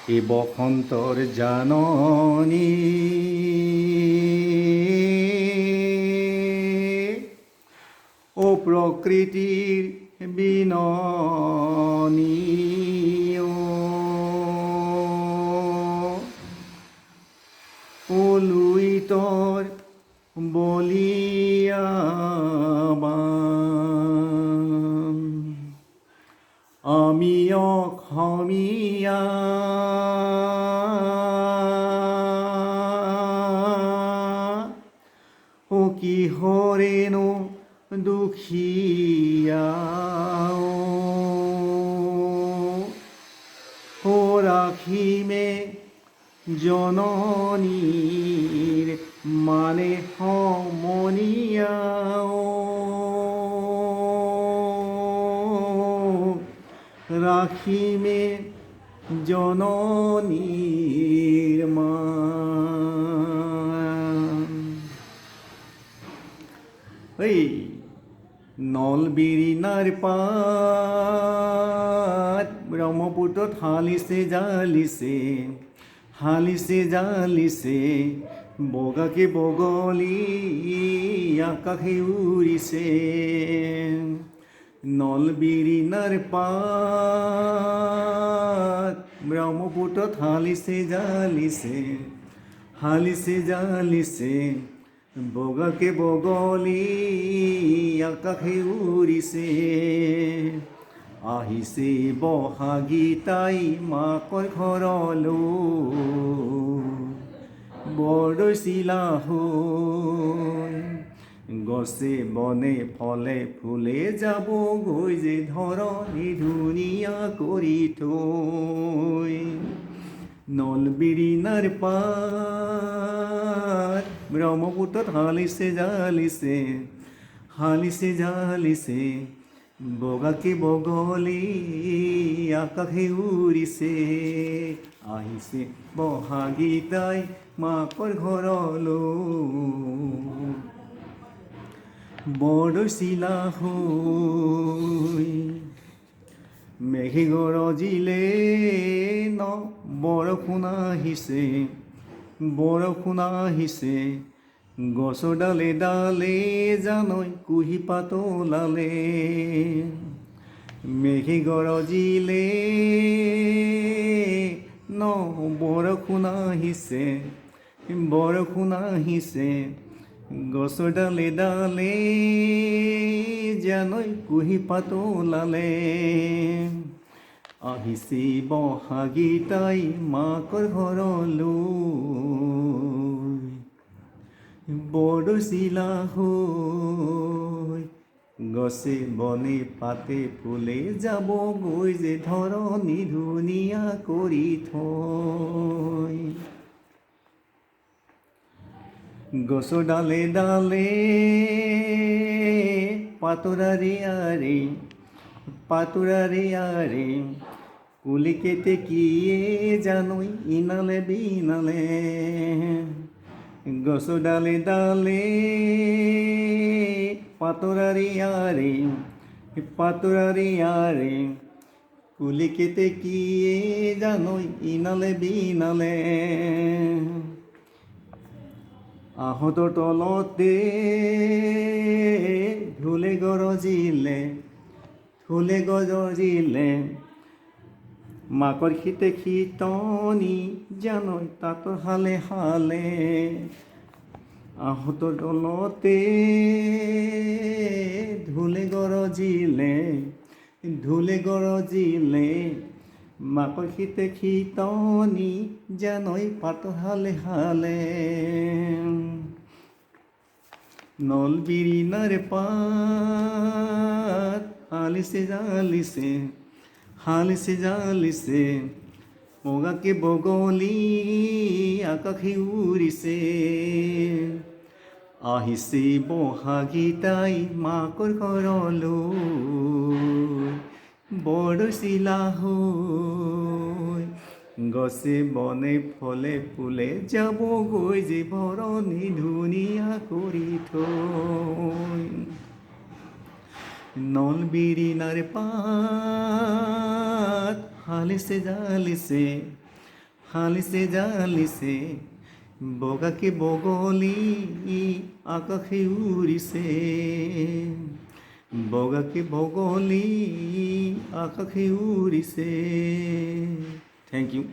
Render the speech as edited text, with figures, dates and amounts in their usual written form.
এ বসন্তৰ জাননী ও প্ৰকৃতিৰ বিননী ও লুইতৰ বলিয়া আমি অসমীয়া ও কিহৰেনো দুখীয়া ও ৰাখিমে জননীৰ মানে সমনীয়া ৰাখিমে জননীৰ মান। এই নলবিৰিণাৰ পাত ব্ৰহ্মপুত্ৰত হালিছে জালিছে বগাকে বগলী আকাশে উৰিছে। নলবিৰিণাৰ পাত ব্ৰহ্মপুত্ৰত হালিছে জালিছে বগাকে বগলী আকাশে উৰিছে। আহিছে বহাগী তাই মাকৰ ঘৰলৈ বৰদৈচিলা হৈ। গছে বনে ফলে ফুলে যাবগৈ যে ধৰণী ধুনীয়া কৰি থৈ। নলবিৰিণাৰ পাত ব্ৰহ্মপুত্ৰত হালিছে জালিছে বগাকে বগলী আকাশে উৰিছে। আহিছে বহাগী তাই মাকৰ ঘৰলৈ বৰদৈচিলা হৈ। মেঘে গৰজিলে ন বৰষুণ আহিছে গছৰ ডালে ডালে জানৈ কুঁহিপাত ওলালে। মেঘে গৰজিলে ন বৰষুণ আহিছে গছৰ ডালে ডালে জানৈ কুঁহিপাত ওলালে। আহিছে বহাগী তাই মাকৰ ঘৰলৈ বৰদৈচিলা হৈ। গছে বনে পাতে ফুলে যাবগৈ যে ধৰণী ধুনীয়া কৰি থৈ। গছৰ ডালে ডালে পাতোৰাৰে আৰে কুলি কেতেকীয়ে জানৈ ইনালে বিনালে। গছৰ ডালে ডালে পাতোৰাৰে আৰে কুলি কেতেকীয়ে জানৈ ইনালে বিনালে। আহঁতৰ তলতে ঢোলে গৰজিলে মাকৰ শীতে শীতনি জানৈ তাঁতৰ হালে। আহঁতৰ তলতে ঢোলে গৰজিলে মাকৰ শীতে শীতনি জানৈ পাতৰ হালে। নলবিৰিণাৰ পাত হালিছে জালিছে বগাকে বগলী আকাশে উৰিছে। আহিছে বহাগী তাই মাকৰ ঘৰলৈ বৰদৈচিলা হৈ। গছে বনে ফলে ফুলে যাবগৈ যে ধৰণী ধুনীয়া কৰি থৈ। নলবিৰিণাৰ পাত হালিছে হালিছে জালিছে বগাকে বগলী আকাশে উৰিছে বগাকে বগলী আকাশে উৰিছে। Thank U.